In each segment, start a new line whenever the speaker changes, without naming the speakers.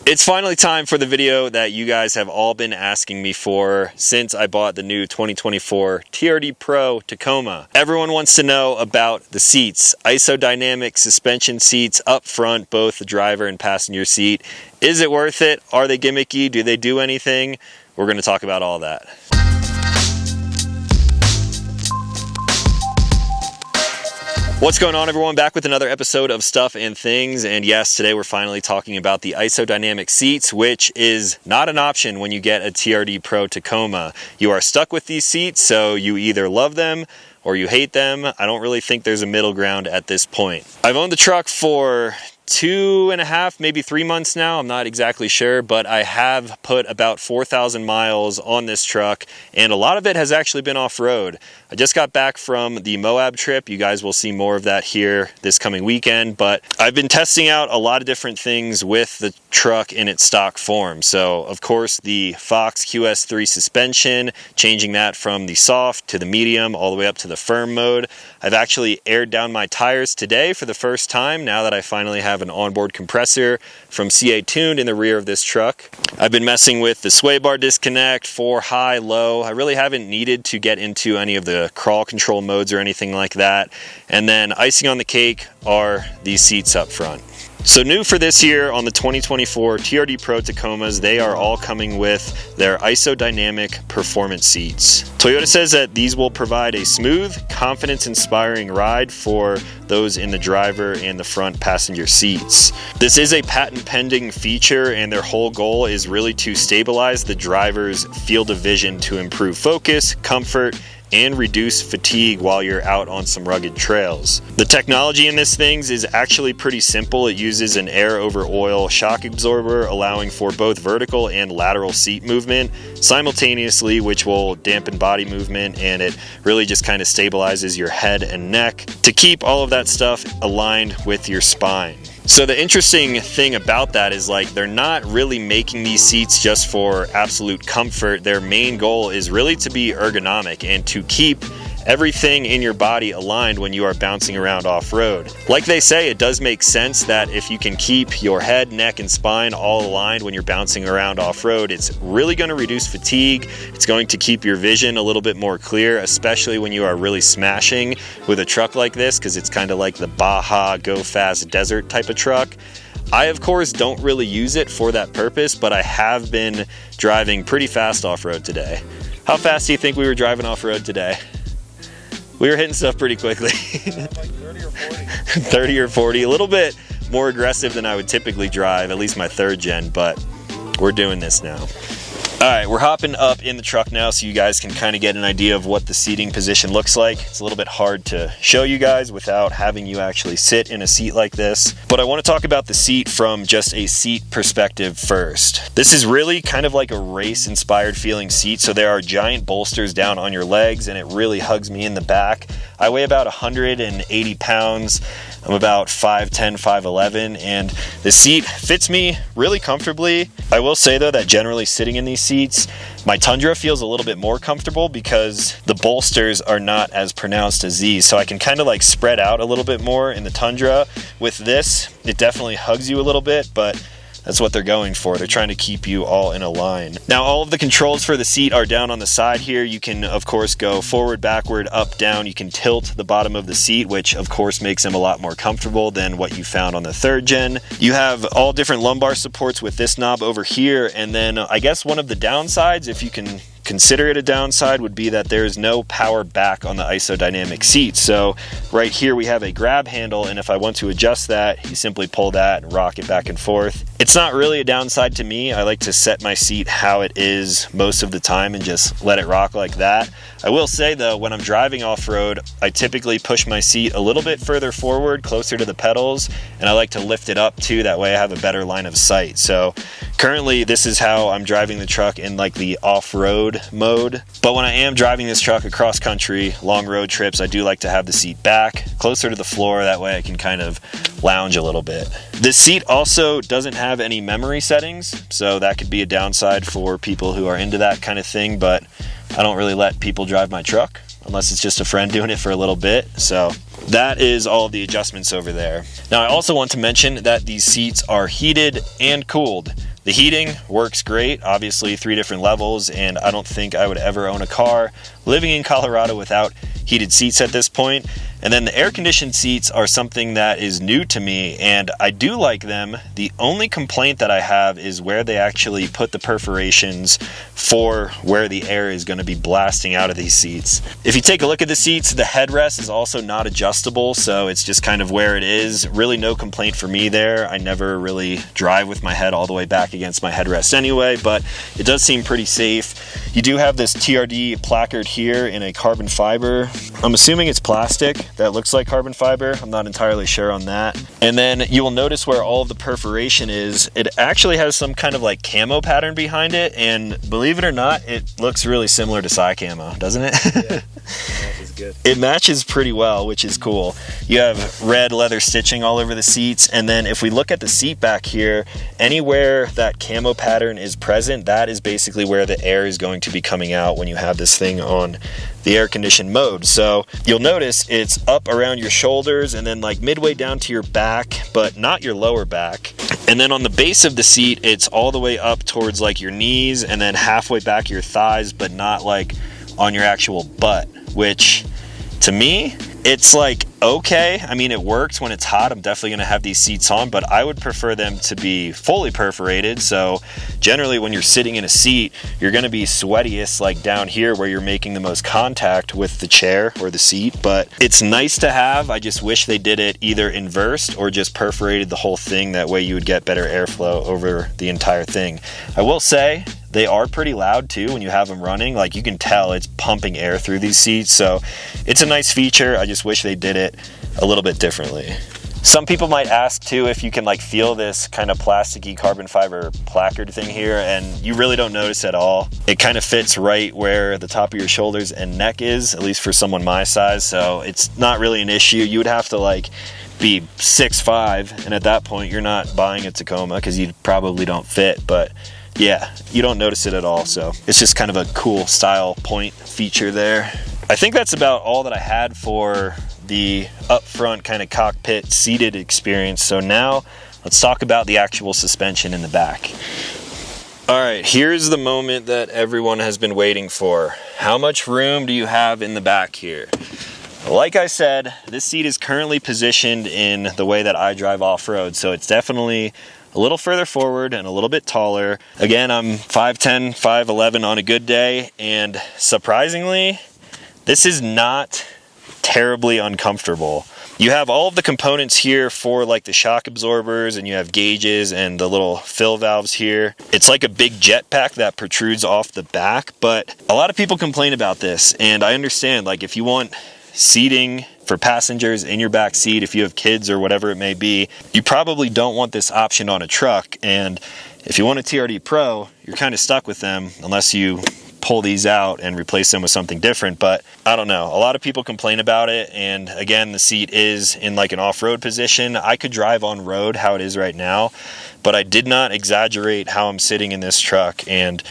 It's finally time for the video that you guys have all been asking me for since I bought the new 2024 TRD Pro Tacoma. Everyone wants to know about the seats. Isodynamic suspension seats up front, both the driver and passenger seat. Is it worth it? Are they gimmicky? Do they do anything? We're going to talk about all that. What's going on, everyone? Back with another episode of Stuff and Things, and yes, today we're finally talking about the Isodynamic seats, which is not an option when you get a TRD Pro Tacoma. You are stuck with these seats, so you either love them or you hate them. I don't really think there's a middle ground at this point. I've owned the truck for 2.5, maybe 3 months now. I'm not exactly sure, but I have put about 4,000 miles on this truck, and a lot of it has actually been off-road. I just got back from the Moab trip. You guys will see more of that here this coming weekend, but I've been testing out a lot of different things with the truck in its stock form. So, of course, the Fox QS3 suspension, changing that from the soft to the medium all the way up to the firm mode. I've actually aired down my tires today for the first time now that I finally have an onboard compressor from CA Tuned in the rear of this truck. I've been messing with the sway bar disconnect for high, low. I really haven't needed to get into any of the crawl control modes or anything like that. And then icing on the cake are these seats up front. So new for this year on the 2024 TRD Pro Tacomas, they are all coming with their Isodynamic performance seats. Toyota says that these will provide a smooth, confidence-inspiring ride for those in the driver and the front passenger seats. This is a patent-pending feature, and their whole goal is really to stabilize the driver's field of vision to improve focus, comfort, and reduce fatigue while you're out on some rugged trails. The technology in this thing is actually pretty simple. It uses an air over oil shock absorber, allowing for both vertical and lateral seat movement simultaneously, which will dampen body movement, and it really just kind of stabilizes your head and neck to keep all of that stuff aligned with your spine. So the interesting thing about that is, like, they're not really making these seats just for absolute comfort. Their main goal is really to be ergonomic and to keep everything in your body aligned when you are bouncing around off-road. Like they say, it does make sense that if you can keep your head, neck, and spine all aligned when you're bouncing around off-road, it's really going to reduce fatigue. It's going to keep your vision a little bit more clear, especially when you are really smashing with a truck like this, because it's kind of like the Baja Go Fast Desert type of truck. I, of course, don't really use it for that purpose, but I have been driving pretty fast off-road today. How fast do you think we were driving off-road today? We were hitting stuff pretty quickly.
Like 30 or 40.
30 or 40, a little bit more aggressive than I would typically drive, at least my third gen, but we're doing this now. All right, we're hopping up in the truck now so you guys can kind of get an idea of what the seating position looks like. It's a little bit hard to show you guys without having you actually sit in a seat like this, but I want to talk about the seat from just a seat perspective first. This is really kind of like a race-inspired feeling seat, so there are giant bolsters down on your legs, and it really hugs me in the back. I weigh about 180 pounds. I'm about 5'10", 5'11", and the seat fits me really comfortably. I will say, though, that generally sitting in these seats, my Tundra feels a little bit more comfortable because the bolsters are not as pronounced as these, so I can kind of like spread out a little bit more in the Tundra. With this, it definitely hugs you a little bit, but that's what they're going for. They're trying to keep you all in a line. Now, all of the controls for the seat are down on the side here. You can, of course, go forward, backward, up, down. You can tilt the bottom of the seat, which, of course, makes them a lot more comfortable than what you found on the third gen. You have all different lumbar supports with this knob over here. And then I guess one of the downsides, if you can consider it a downside, would be that there is no power back on the Isodynamic seat. So right here we have a grab handle, and if I want to adjust that, you simply pull that and rock it back and forth. It's not really a downside to me. I like to set my seat how it is most of the time and just let it rock like that. I will say, though, when I'm driving off-road, I typically push my seat a little bit further forward, closer to the pedals, and I like to lift it up too. That way I have a better line of sight. So currently this is how I'm driving the truck in like the off-road mode. But when I am driving this truck across country, long road trips, I do like to have the seat back, closer to the floor. That way I can kind of lounge a little bit. This seat also doesn't have any memory settings, so that could be a downside for people who are into that kind of thing, but I don't really let people drive my truck unless it's just a friend doing it for a little bit. So that is all of the adjustments over there. Now, I also want to mention that these seats are heated and cooled. The heating works great, obviously 3 different levels, and I don't think I would ever own a car living in Colorado without heated seats at this point. And then the air conditioned seats are something that is new to me, and I do like them. The only complaint that I have is where they actually put the perforations for where the air is going to be blasting out of these seats. If you take a look at the seats, the headrest is also not adjustable, so it's just kind of where it is. Really no complaint for me there. I never really drive with my head all the way back against my headrest anyway, but it does seem pretty safe. You do have this TRD placard here in a carbon fiber. I'm assuming it's plastic that looks like carbon fiber. I'm not entirely sure on that. And then you will notice where all of the perforation is. It actually has some kind of like camo pattern behind it, and believe it or not, it looks really similar to Psy Camo, doesn't it?
Yeah, matches good.
It matches pretty well, which is cool. You have red leather stitching all over the seats, and then if we look at the seat back here, anywhere that camo pattern is present, that is basically where the air is going to be coming out when you have this thing on the air conditioned mode. So you'll notice it's up around your shoulders and then like midway down to your back, but not your lower back. And then on the base of the seat, it's all the way up towards like your knees and then halfway back your thighs, but not like on your actual butt, which to me, it's like, okay, I mean, it works when it's hot. I'm definitely gonna have these seats on, but I would prefer them to be fully perforated. So generally when you're sitting in a seat, you're gonna be sweatiest like down here where you're making the most contact with the chair or the seat, but it's nice to have. I just wish they did it either inversed or just perforated the whole thing. That way you would get better airflow over the entire thing. I will say, they are pretty loud too when you have them running. Like you can tell it's pumping air through these seats. So it's a nice feature. I just wish they did it a little bit differently. Some people might ask too if you can like feel this kind of plasticky carbon fiber placard thing here, and you really don't notice at all. It kind of fits right where the top of your shoulders and neck is, at least for someone my size. So it's not really an issue. You would have to like be 6'5", and at that point you're not buying a Tacoma because you probably don't fit, but yeah, you don't notice it at all. So it's just kind of a cool style point feature there. I think that's about all that I had for the up front kind of cockpit seated experience. So now let's talk about the actual suspension in the back. All right, here's the moment that everyone has been waiting for. How much room do you have in the back here? Like I said, this seat is currently positioned in the way that I drive off-road, so it's definitely a little further forward and a little bit taller. Again, I'm 5'10", 5'11" on a good day, and surprisingly, this is not terribly uncomfortable. You have all of the components here for like the shock absorbers, and you have gauges and the little fill valves here. It's like a big jet pack that protrudes off the back, but a lot of people complain about this, and I understand. Like if you want seating for passengers in your back seat, if you have kids or whatever it may be, you probably don't want this option on a truck. And if you want a TRD Pro, you're kind of stuck with them unless you pull these out and replace them with something different. But I don't know, a lot of people complain about it, and again, the seat is in like an off-road position. I could drive on road how it is right now, but I did not exaggerate how I'm sitting in this truck, and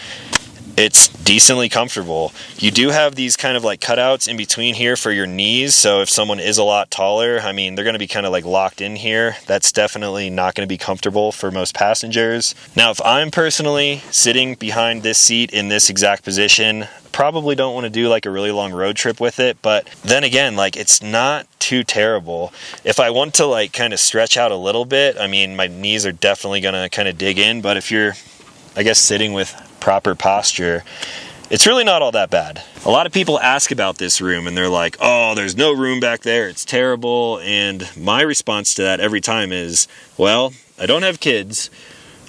it's decently comfortable. You do have these kind of like cutouts in between here for your knees, so if someone is a lot taller, I mean, they're going to be kind of like locked in here. That's definitely not going to be comfortable for most passengers. Now, if I'm personally sitting behind this seat in this exact position, probably don't want to do like a really long road trip with it, but then again, like it's not too terrible. If I want to like kind of stretch out a little bit, I mean, my knees are definitely going to kind of dig in, but if you're, I guess, sitting with proper posture, it's really not all that bad. A lot of people ask about this room and they're like, oh, there's no room back there, it's terrible. And my response to that every time is, well, I don't have kids.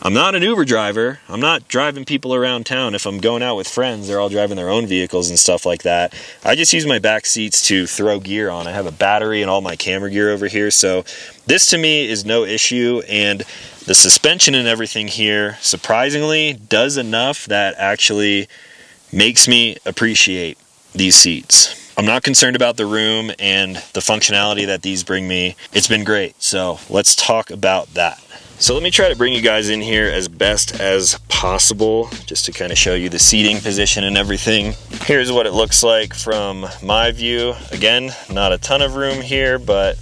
I'm not an Uber driver. I'm not driving people around town. If I'm going out with friends, they're all driving their own vehicles and stuff like that. I just use my back seats to throw gear on. I have a battery and all my camera gear over here. So this to me is no issue. And the suspension and everything here, surprisingly, does enough that actually makes me appreciate these seats. I'm not concerned about the room and the functionality that these bring me. It's been great. So let's talk about that. So let me try to bring you guys in here as best as possible, just to kind of show you the seating position and everything. Here's what it looks like from my view. Again, not a ton of room here, but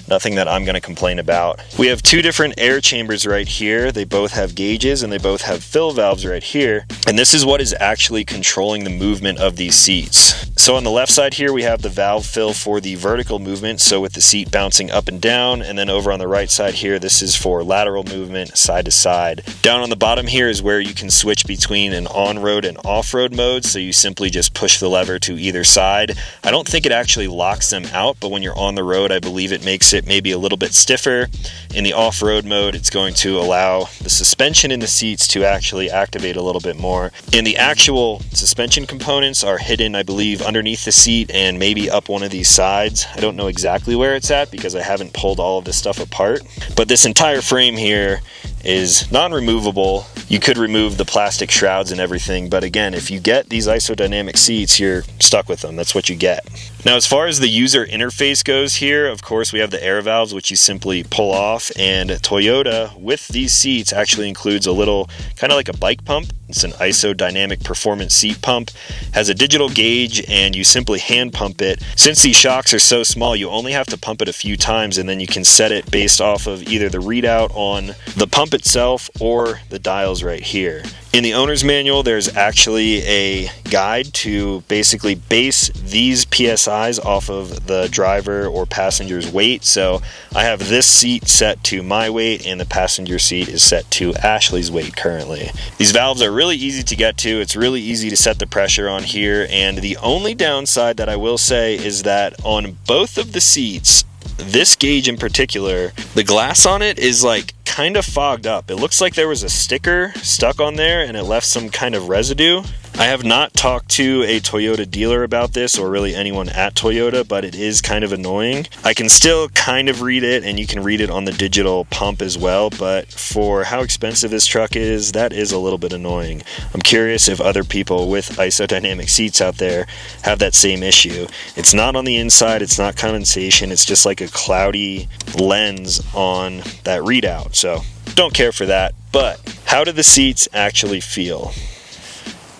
nothing that I'm going to complain about. We have two different air chambers right here. They both have gauges and they both have fill valves right here. And this is what is actually controlling the movement of these seats. So on the left side here, we have the valve fill for the vertical movement, so with the seat bouncing up and down, and then over on the right side here, this is for lateral movement, side to side. Down on the bottom here is where you can switch between an on-road and off-road mode, so you simply just push the lever to either side. I don't think it actually locks them out, but when you're on the road, I believe it makes it maybe a little bit stiffer. In the off-road mode, it's going to allow the suspension in the seats to actually activate a little bit more. And the actual suspension components are hidden, I believe, underneath the seat and maybe up one of these sides. I don't know exactly where it's at because I haven't pulled all of this stuff apart. But this entire frame here is non-removable. You could remove the plastic shrouds and everything, but again, if you get these isodynamic seats, you're stuck with them. That's what you get. Now, as far as the user interface goes here, of course, we have the air valves, which you simply pull off, and Toyota, with these seats, actually includes a little, kind of like a bike pump. It's an Isodynamic performance seat pump, has a digital gauge, and you simply hand pump it. Since these shocks are so small, you only have to pump it a few times, and then you can set it based off of either the readout on the pump itself or the dials right here. In the owner's manual, there's actually a guide to basically base these PSIs off of the driver or passenger's weight. So I have this seat set to my weight and the passenger seat is set to Ashley's weight currently. These valves are really easy to get to. It's really easy to set the pressure on here. And the only downside that I will say is that on both of the seats, this gauge in particular, the glass on it is like kind of fogged up. It looks like there was a sticker stuck on there and it left some kind of residue. I have not talked to a Toyota dealer about this or really anyone at Toyota, but it is kind of annoying. I can still kind of read it and you can read it on the digital pump as well, but for how expensive this truck is, that is a little bit annoying. I'm curious if other people with isodynamic seats out there have that same issue. It's not on the inside, it's not condensation, it's just like a cloudy lens on that readout. So don't care for that, but how do the seats actually feel?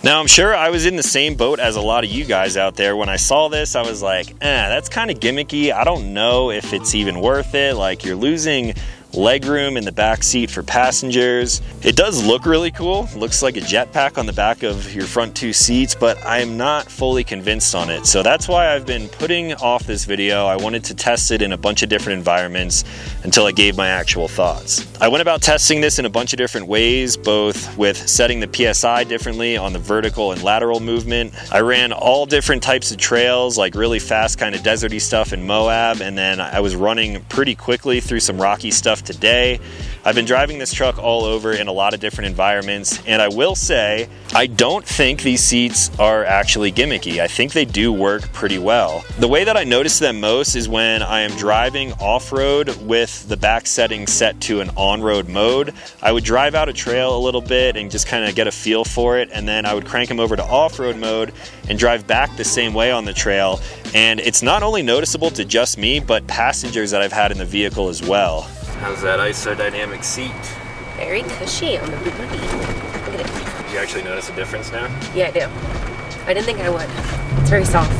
Now, I'm sure I was in the same boat as a lot of you guys out there. When I saw this, I was like, that's kind of gimmicky. I don't know if it's even worth it. Like, you're losing legroom in the back seat for passengers. It does look really cool. Looks like a jetpack on the back of your front two seats, but I'm not fully convinced on it. So that's why I've been putting off this video. I wanted to test it in a bunch of different environments until I gave my actual thoughts. I went about testing this in a bunch of different ways, both with setting the PSI differently on the vertical and lateral movement. I ran all different types of trails, like really fast kind of deserty stuff in Moab, and then I was running pretty quickly through some rocky stuff today. I've been driving this truck all over in a lot of different environments, and I will say I don't think these seats are actually gimmicky. I think they do work pretty well. The way that I notice them most is when I am driving off-road with the back settings set to an on-road mode. I would drive out a trail a little bit and just kind of get a feel for it, and then I would crank them over to off-road mode and drive back the same way on the trail. And it's not only noticeable to just me, but passengers that I've had in the vehicle as well. How's that isodynamic seat?
Very cushy on the booty. Look at it.
Did you actually notice a difference now?
Yeah, I do. I didn't think I would. It's very soft.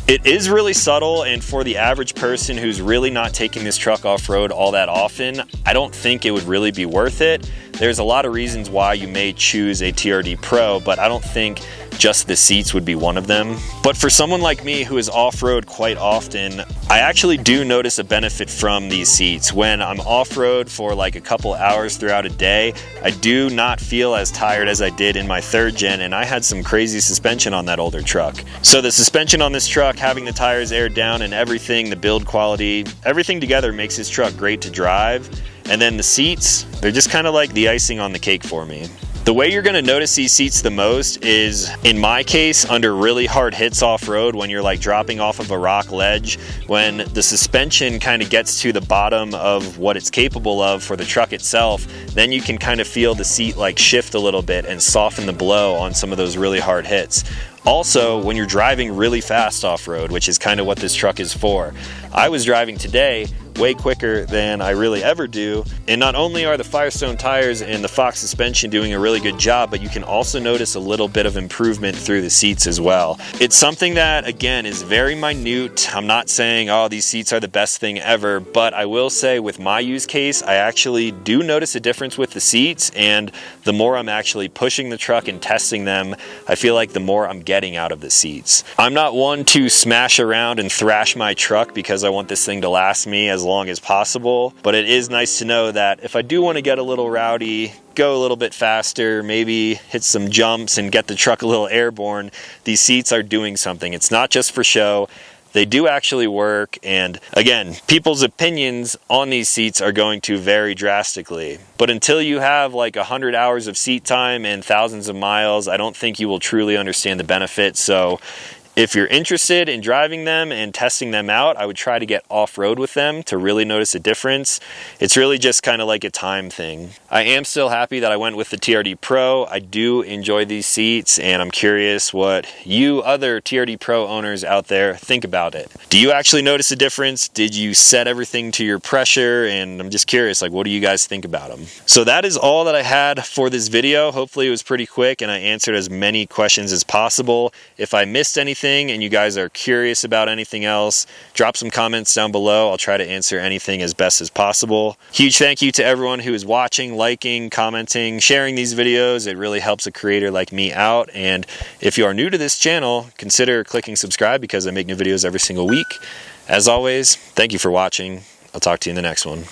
It is really subtle, and for the average person who's really not taking this truck off-road all that often, I don't think it would really be worth it. There's a lot of reasons why you may choose a TRD Pro, but I don't think just the seats would be one of them. But for someone like me who is off-road quite often, I actually do notice a benefit from these seats. When I'm off-road for like a couple hours throughout a day, I do not feel as tired as I did in my third gen, and I had some crazy suspension on that older truck. So the suspension on this truck, having the tires aired down and everything, the build quality, everything together makes this truck great to drive. And then the seats, they're just kind of like the icing on the cake for me. The way you're gonna notice these seats the most is, in my case, under really hard hits off-road, when you're like dropping off of a rock ledge, when the suspension kind of gets to the bottom of what it's capable of for the truck itself, then you can kind of feel the seat like shift a little bit and soften the blow on some of those really hard hits. Also, when you're driving really fast off-road, which is kind of what this truck is for. I was driving today way quicker than I really ever do. And not only are the Firestone tires and the Fox suspension doing a really good job, but you can also notice a little bit of improvement through the seats as well. It's something that, again, is very minute. I'm not saying, oh, these seats are the best thing ever, but I will say with my use case, I actually do notice a difference with the seats, and the more I'm actually pushing the truck and testing them, I feel like the more I'm getting out of the seats. I'm not one to smash around and thrash my truck because I want this thing to last me as long as possible, but it is nice to know that if I do want to get a little rowdy, go a little bit faster, maybe hit some jumps and get the truck a little airborne, these seats are doing something. It's not just for show. They do actually work, and again, people's opinions on these seats are going to vary drastically. But until you have like 100 hours of seat time and thousands of miles, I don't think you will truly understand the benefits. So if you're interested in driving them and testing them out, I would try to get off-road with them to really notice a difference. It's really just kind of like a time thing. I am still happy that I went with the TRD Pro. I do enjoy these seats, and I'm curious what you other TRD Pro owners out there think about it. Do you actually notice a difference? Did you set everything to your pressure? And I'm just curious, like, what do you guys think about them? So that is all that I had for this video. Hopefully it was pretty quick and I answered as many questions as possible. If I missed anything and you guys are curious about anything else, drop some comments down below. I'll try to answer anything as best as possible. Huge thank you to everyone who is watching, liking, commenting, sharing these videos. It really helps a creator like me out. And if you are new to this channel, consider clicking subscribe because I make new videos every single week. As always, thank you for watching. I'll talk to you in the next one.